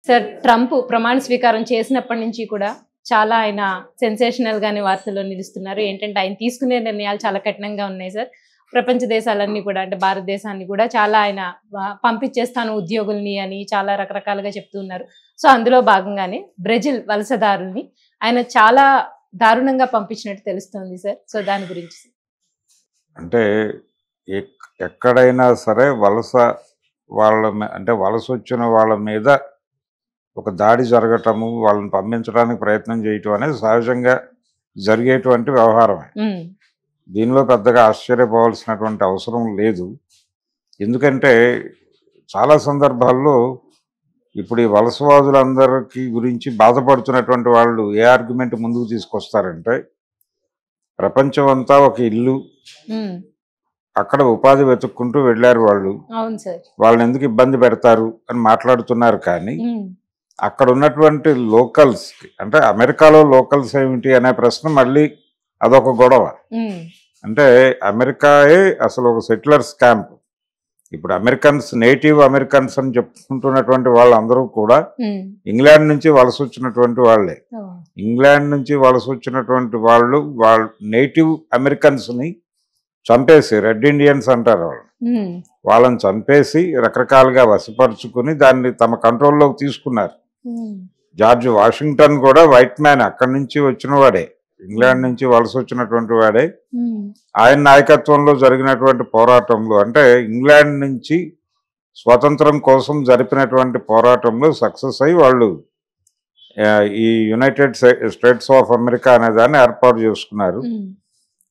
Sir Trump ప్రమాణ స్వీకారం చేసినప్పటి నుంచి కూడా చాలా ఆయన సెన్సేషనల్ గానే వార్తల్లో నిలుస్తున్నారు. ఏంటంటే ఆయన తీసుకునే నిర్ణయాలు చాలా కఠినంగా ఉన్నాయి సార్. ప్రపంచ దేశాలన్నీ కూడా అంటే భారతదేశాన్ని కూడా చాలా ఆయన పంపించేస్తాను ఉద్యోగుల్ని అని చాలా రకరకాలుగా చెప్తూ ఉన్నారు. సో అందులో భాగంగానే బ్రెజిల్ వలసదారుల్ని ఆయన చాలా దారుణంగా పంపించినట్టు తెలుస్తుంది సార్. సో దాని గురించి అంటే ఎక్కడైనా సరే వలస అంటే వలస వచ్చిన వాళ్ళ మీద ఒక దాడి జరగటము, వాళ్ళని పంపించడానికి ప్రయత్నం చేయటం అనేది సహజంగా జరిగేటువంటి వ్యవహారమే. దీనిలో పెద్దగా ఆశ్చర్యపోవాల్సినటువంటి అవసరం లేదు. ఎందుకంటే చాలా సందర్భాల్లో ఇప్పుడు ఈ వలసవాదులందరికీ గురించి బాధపడుతున్నటువంటి వాళ్ళు ఏ ఆర్గ్యుమెంట్ ముందుకు తీసుకొస్తారంటే, ప్రపంచం అంతా ఒక ఇల్లు, అక్కడ ఉపాధి వెతుక్కుంటూ వెళ్ళారు వాళ్ళు, వాళ్ళని ఎందుకు ఇబ్బంది పెడతారు అని మాట్లాడుతున్నారు. కానీ అక్కడ ఉన్నటువంటి లోకల్స్ అంటే అమెరికాలో లోకల్స్ ఏమిటి అనే ప్రశ్న మళ్ళీ అదొక గొడవ. అంటే అమెరికాయే అసలు ఒక సెటిలర్స్ క్యాంప్. ఇప్పుడు అమెరికన్స్, నేటివ్ అమెరికన్స్ అని చెప్పుకుంటున్నటువంటి వాళ్ళందరూ కూడా ఇంగ్లాండ్ నుంచి వలస వచ్చినటువంటి వాళ్ళే. ఇంగ్లాండ్ నుంచి వలస వచ్చినటువంటి వాళ్ళు నేటివ్ అమెరికన్స్ ని చంపేసి, రెడ్ ఇండియన్స్ అంటారు వాళ్ళని చంపేసి రకరకాలుగా వశపరుచుకుని దాన్ని తమ కంట్రోల్లోకి తీసుకున్నారు. జార్జ్ వాషింగ్టన్ కూడా వైట్ మ్యాన్, అక్కడి నుంచి వచ్చిన వాడే, ఇంగ్లాండ్ నుంచి వలస వచ్చినటువంటి వాడే. ఆయన నాయకత్వంలో జరిగినటువంటి పోరాటంలో, అంటే ఇంగ్లాండ్ నుంచి స్వతంత్రం కోసం జరిపినటువంటి పోరాటంలో సక్సెస్ అయ్యి వాళ్ళు ఈ యునైటెడ్ స్టేట్స్ ఆఫ్ అమెరికా అనే దాన్ని ఏర్పాటు చేసుకున్నారు.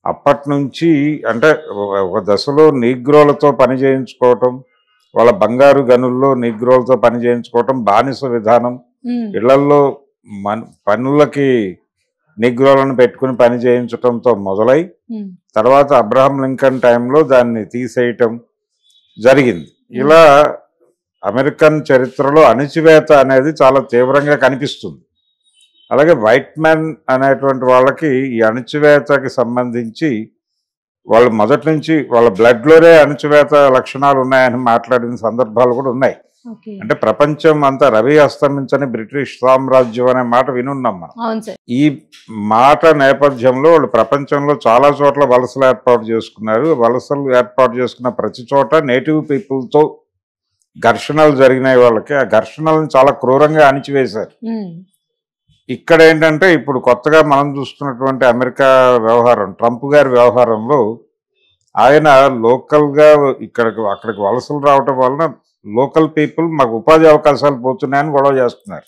అప్పటి నుంచి అంటే ఒక దశలో నీగ్రోలతో పని చేయించుకోవటం, వాళ్ళ బంగారు గనుల్లో నీగ్రోలతో పని చేయించుకోవటం, బానిస విధానం, ఇళ్లల్లో పనులకి నీగ్రోలను పెట్టుకుని పని చేయించటంతో మొదలై తర్వాత అబ్రహాం లింకన్ టైంలో దాన్ని తీసేయటం జరిగింది. ఇలా అమెరికన్ చరిత్రలో అణిచివేత అనేది చాలా తీవ్రంగా కనిపిస్తుంది. అలాగే వైట్ మ్యాన్ అనేటువంటి వాళ్ళకి ఈ అణిచివేతకి సంబంధించి వాళ్ళు మొదటి నుంచి వాళ్ళ బ్లడ్లోనే అణిచివేత లక్షణాలు ఉన్నాయని మాట్లాడిన సందర్భాలు కూడా ఉన్నాయి. అంటే ప్రపంచం అంతా రవి అస్తమించని బ్రిటిష్ సామ్రాజ్యం అనే మాట వినున్నాం మనం. ఈ మాట నేపథ్యంలో వాళ్ళు ప్రపంచంలో చాలా చోట్ల వలసలు ఏర్పాటు చేసుకున్నారు. వలసలు ఏర్పాటు చేసుకున్న ప్రతి చోట నేటివ్ పీపుల్తో ఘర్షణలు జరిగినాయి. వాళ్ళకి ఆ ఘర్షణలను చాలా క్రూరంగా అణిచివేశారు. ఇక్కడ ఏంటంటే ఇప్పుడు కొత్తగా మనం చూస్తున్నటువంటి అమెరికా వ్యవహారం, ట్రంప్ గారి వ్యవహారంలో ఆయన లోకల్గా అక్కడికి వలసలు రావటం వలన లోకల్ పీపుల్ మాకు ఉపాధి అవకాశాలు పోతున్నాయని గొడవ చేస్తున్నారు.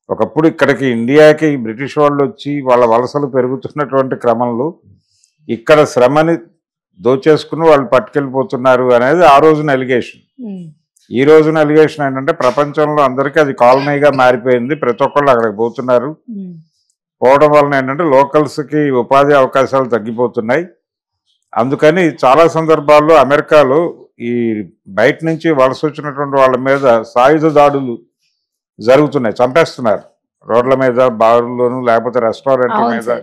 ఒకప్పుడు ఇక్కడికి ఇండియాకి బ్రిటిష్ వాళ్ళు వచ్చి వాళ్ళ వలసలు పెరుగుతున్నటువంటి క్రమంలో ఇక్కడ శ్రమని దోచేసుకుని వాళ్ళు పట్టుకెళ్ళిపోతున్నారు అనేది ఆ రోజున ఎలిగేషన్. ఈ రోజున ఎలిగేషన్ ఏంటంటే ప్రపంచంలో అందరికీ అది కాలనీగా మారిపోయింది, ప్రతి ఒక్కళ్ళు అక్కడికి పోతున్నారు. పోవడం వలన ఏంటంటే లోకల్స్కి ఉపాధి అవకాశాలు తగ్గిపోతున్నాయి. అందుకని చాలా సందర్భాల్లో అమెరికాలో ఈ బయట నుంచి వలస వచ్చినటువంటి వాళ్ళ మీద సాయుధ దాడులు జరుగుతున్నాయి, చంపేస్తున్నారు. రోడ్ల మీద, బారుల్లోనూ లేకపోతే రెస్టారెంట్ల మీద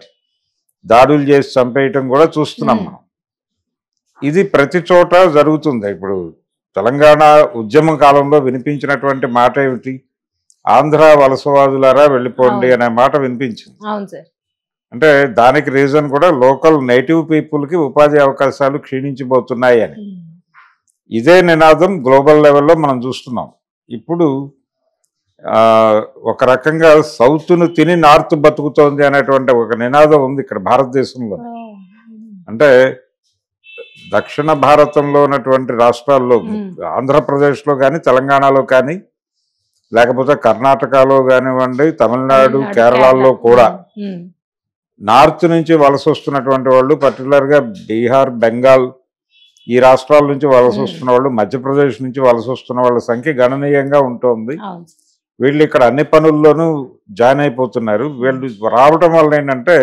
దాడులు చేసి చంపేయటం కూడా చూస్తున్నాం మనం. ఇది ప్రతి చోట జరుగుతుంది. ఇప్పుడు తెలంగాణ ఉద్యమ కాలంలో వినిపించినటువంటి మాట ఏమిటి? ఆంధ్ర వలసవాదులారా వెళ్ళిపోండి అనే మాట వినిపించింది. అంటే దానికి రీజన్ కూడా లోకల్ నేటివ్ పీపుల్కి ఉపాధి అవకాశాలు క్షీణించిపోతున్నాయి అని. ఇదే నినాదం గ్లోబల్ లెవెల్లో మనం చూస్తున్నాం. ఇప్పుడు ఒక రకంగా సౌత్ను తిని నార్త్ బతుకుతోంది అనేటువంటి ఒక నినాదం ఉంది ఇక్కడ భారతదేశంలో. అంటే దక్షిణ భారతంలో ఉన్నటువంటి రాష్ట్రాల్లో, ఆంధ్రప్రదేశ్లో కానీ, తెలంగాణలో కానీ, లేకపోతే కర్ణాటకలో కానివ్వండి, తమిళనాడు, కేరళలో కూడా నార్త్ నుంచి వలస వస్తున్నటువంటి వాళ్ళు, పర్టికులర్గా బీహార్, బెంగాల్ ఈ రాష్ట్రాల నుంచి వలస వస్తున్న వాళ్ళు, మధ్యప్రదేశ్ నుంచి వలస వస్తున్న వాళ్ళ సంఖ్య గణనీయంగా ఉంటుంది. వీళ్ళు ఇక్కడ అన్ని పనుల్లోనూ జాయిన్ అయిపోతున్నారు. వీళ్ళు రావడం వల్ల ఏంటంటే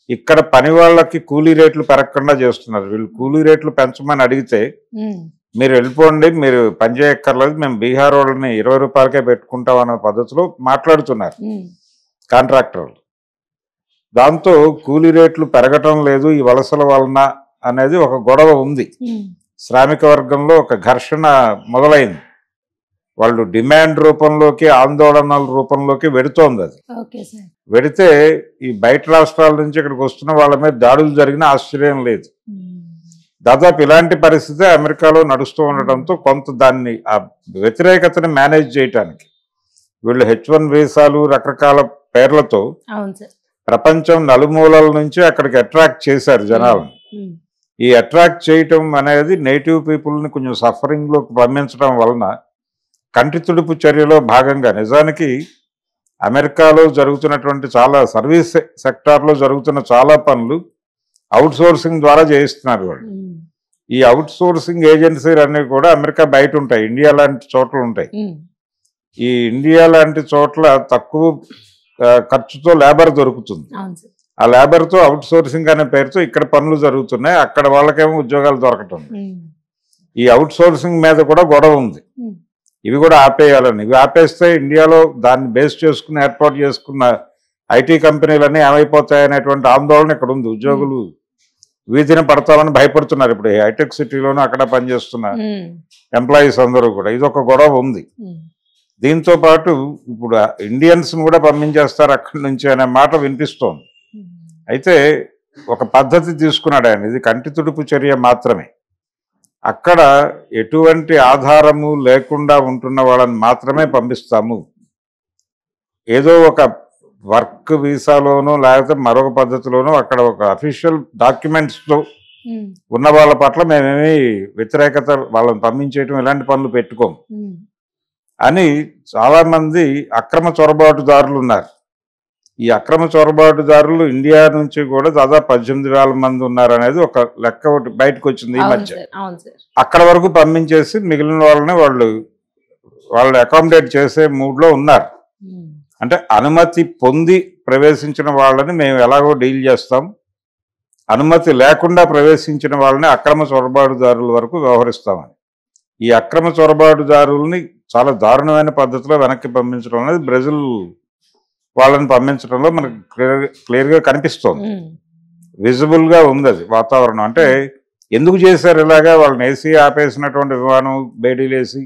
ఇక్కడ పని వాళ్ళకి కూలీ రేట్లు పెరగకుండా చేస్తున్నారు. వీళ్ళు కూలీ రేట్లు పెంచమని అడిగితే మీరు వెళ్ళిపోండి, మీరు పని చేయక్కర్లేదు, మేము బీహార్ వాళ్ళని 20 రూపాయలకే పెట్టుకుంటాం అనే పద్ధతిలో మాట్లాడుతున్నారు కాంట్రాక్టర్లు. దాంతో కూలీ రేట్లు పెరగటం లేదు ఈ వలసల వలన అనేది ఒక గొడవ ఉంది. శ్రామిక వర్గంలో ఒక ఘర్షణ మొదలైంది. వాళ్ళు డిమాండ్ రూపంలోకి ఆందోళనల రూపంలోకి వెడుతోంది. అది ఓకే సార్. వెడితే ఈ బయట రాష్ట్రాల నుంచి ఇక్కడికి వస్తున్న వాళ్ళ మీద దాడులు జరిగిన ఆశ్చర్యం లేదు. దాదాపు ఇలాంటి పరిస్థితి అమెరికాలో నడుస్తూ ఉండటంతో కొంత దాన్ని ఆ వ్యతిరేకతని మేనేజ్ చేయటానికి వీళ్ళు H1 వీసాలు రకరకాల పేర్లతో అవును సార్. ప్రపంచం నలుమూలల నుంచి అక్కడికి అట్రాక్ట్ చేశారు జనాలను. ఈ అట్రాక్ట్ చేయటం అనేది నేటివ్ పీపుల్ని కొంచెం సఫరింగ్లోకి పంపించడం వలన కంటి తుడుపు చర్యలో భాగంగా నిజానికి అమెరికాలో జరుగుతున్నటువంటి చాలా సర్వీస్ సెక్టార్లో జరుగుతున్న చాలా పనులు అవుట్ సోర్సింగ్ ద్వారా చేయిస్తున్నారు వాళ్ళు. ఈ అవుట్ సోర్సింగ్ ఏజెన్సీలు అన్నీ కూడా అమెరికా బయట ఉంటాయి, ఇండియా లాంటి చోట్ల ఉంటాయి. ఈ ఇండియా లాంటి చోట్ల తక్కువ ఖర్చుతో లేబర్ దొరుకుతుంది. ఆ లేబర్తో అవుట్ సోర్సింగ్ అనే పేరుతో ఇక్కడ పనులు జరుగుతున్నాయి, అక్కడ వాళ్ళకేమో ఉద్యోగాలు దొరకటం. ఈ అవుట్ సోర్సింగ్ మీద కూడా గొడవ ఉంది. ఇవి కూడా ఆపేయాలని, ఇవి ఆపేస్తే ఇండియాలో దాన్ని బేస్ చేసుకుని ఏర్పాటు చేసుకున్న ఐటీ కంపెనీలన్నీ ఏమైపోతాయనేటువంటి ఆందోళన ఇక్కడ ఉంది. ఉద్యోగులు వీధిని పడతామని భయపడుతున్నారు. ఇప్పుడు హైటెక్ సిటీలోనూ అక్కడ పనిచేస్తున్న ఎంప్లాయీస్ అందరూ కూడా ఇది ఒక గొడవ ఉంది. దీంతో పాటు ఇప్పుడు ఇండియన్స్ కూడా పంపించేస్తారు అక్కడి నుంచి అనే మాట వినిపిస్తోంది. అయితే ఒక పద్ధతి తీసుకున్నాడు ఆయన, ఇది కంటి తుడుపు చర్య మాత్రమే. అక్కడ ఎటువంటి ఆధారము లేకుండా ఉంటున్న వాళ్ళని మాత్రమే పంపిస్తాము. ఏదో ఒక వర్క్ వీసాలోనో లేకపోతే మరొక పద్ధతిలోనో అక్కడ ఒక అఫీషియల్ డాక్యుమెంట్స్తో ఉన్న వాళ్ళ పట్ల మేమేమి వ్యతిరేకత వాళ్ళని పంపించేయటం ఇలాంటి పనులు పెట్టుకోము అని చాలామంది అక్రమ చొరబాటుదారులు ఉన్నారు. ఈ అక్రమ చొరబాటుదారులు ఇండియా నుంచి కూడా దాదాపు 18,000 మంది ఉన్నారనేది ఒక లెక్క ఒకటి బయటకు వచ్చింది ఈ మధ్య. అక్కడ వరకు పంపించేసి మిగిలిన వాళ్ళని వాళ్ళు అకామిడేట్ చేసే మూడ్లో ఉన్నారు. అంటే అనుమతి పొంది ప్రవేశించిన వాళ్ళని మేము ఎలాగో డీల్ చేస్తాం, అనుమతి లేకుండా ప్రవేశించిన వాళ్ళని అక్రమ చొరబాటుదారుల వరకు వ్యవహరిస్తామని. ఈ అక్రమ చొరబాటుదారుల్ని చాలా దారుణమైన పద్ధతిలో వెనక్కి పంపించడం అనేది బ్రెజిల్ వాళ్ళని పంపించడంలో మనకు క్లియర్గా కనిపిస్తోంది. విజిబుల్గా ఉంది అది వాతావరణం. అంటే ఎందుకు చేశారు ఇలాగా, వాళ్ళని ఏసీ ఆపేసినటువంటి విమానం బేడీలేసి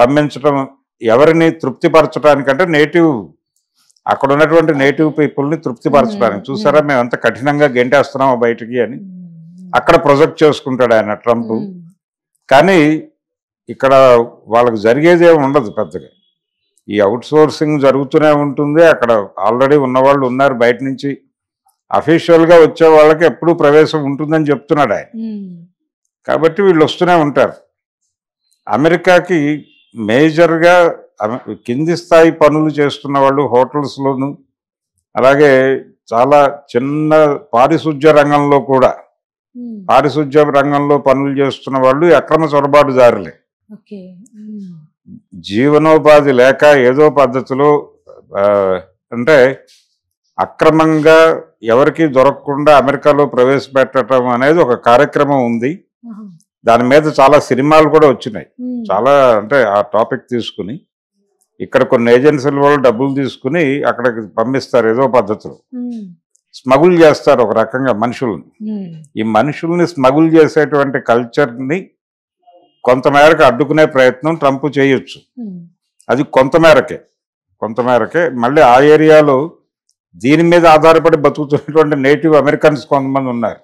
పంపించడం ఎవరిని తృప్తిపరచడానికంటే అక్కడ ఉన్నటువంటి నేటివ్ పీపుల్ని తృప్తిపరచడానికి. చూసారా మేము ఎంత కఠినంగా గెంటేస్తున్నామో బయటికి అని అక్కడ ప్రొజెక్ట్ చేసుకుంటాడు ఆయన ట్రంప్. కానీ ఇక్కడ వాళ్ళకి జరిగేది ఏమి ఉండదు పెద్దగా. ఈ అవుట్ సోర్సింగ్ జరుగుతూనే ఉంటుంది. అక్కడ ఆల్రెడీ ఉన్నవాళ్ళు ఉన్నారు, బయట నుంచి అఫీషియల్గా వచ్చే వాళ్ళకి ఎప్పుడూ ప్రవేశం ఉంటుందని చెప్తున్నాడు ఆయన. కాబట్టి వీళ్ళు వస్తూనే ఉంటారు. అమెరికాకి మేజర్గా కింది స్థాయి పనులు చేస్తున్న వాళ్ళు హోటల్స్లోను, అలాగే చాలా చిన్న పారిశుధ్య రంగంలో కూడా పారిశుధ్య రంగంలో పనులు చేస్తున్న వాళ్ళు అక్రమ చొరబాటుదారులే. జీవనోపాధి లేక ఏదో పద్ధతిలో అంటే అక్రమంగా ఎవరికి దొరకకుండా అమెరికాలో ప్రవేశపెట్టడం అనేది ఒక కార్యక్రమం ఉంది. దాని మీద చాలా సినిమాలు కూడా వచ్చినాయి. చాలా అంటే ఆ టాపిక్ తీసుకుని ఇక్కడ కొన్ని ఏజెన్సీల వాళ్ళు డబ్బులు తీసుకుని అక్కడికి పంపిస్తారు, ఏదో పద్ధతిలో స్మగుల్ చేస్తారు ఒక రకంగా మనుషుల్ని. ఈ మనుషుల్ని స్మగుల్ చేసేటువంటి కల్చర్ని కొంతమేరకు అడ్డుకునే ప్రయత్నం ట్రంప్ చేయొచ్చు. అది కొంతమేరకే మళ్ళీ ఆ ఏరియాలో దీని మీద ఆధారపడి బతుకుతున్నటువంటి నేటివ్ అమెరికన్స్ కొంతమంది ఉన్నారు.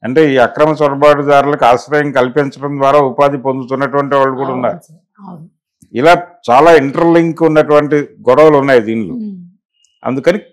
అంటే ఈ అక్రమ చొరబాటుదారులకు ఆశ్రయం కల్పించడం ద్వారా ఉపాధి పొందుతున్నటువంటి వాళ్ళు కూడా ఉన్నారు. ఇలా చాలా ఇంటర్లింక్ ఉన్నటువంటి గొడవలు ఉన్నాయి దీనిలో. అందుకని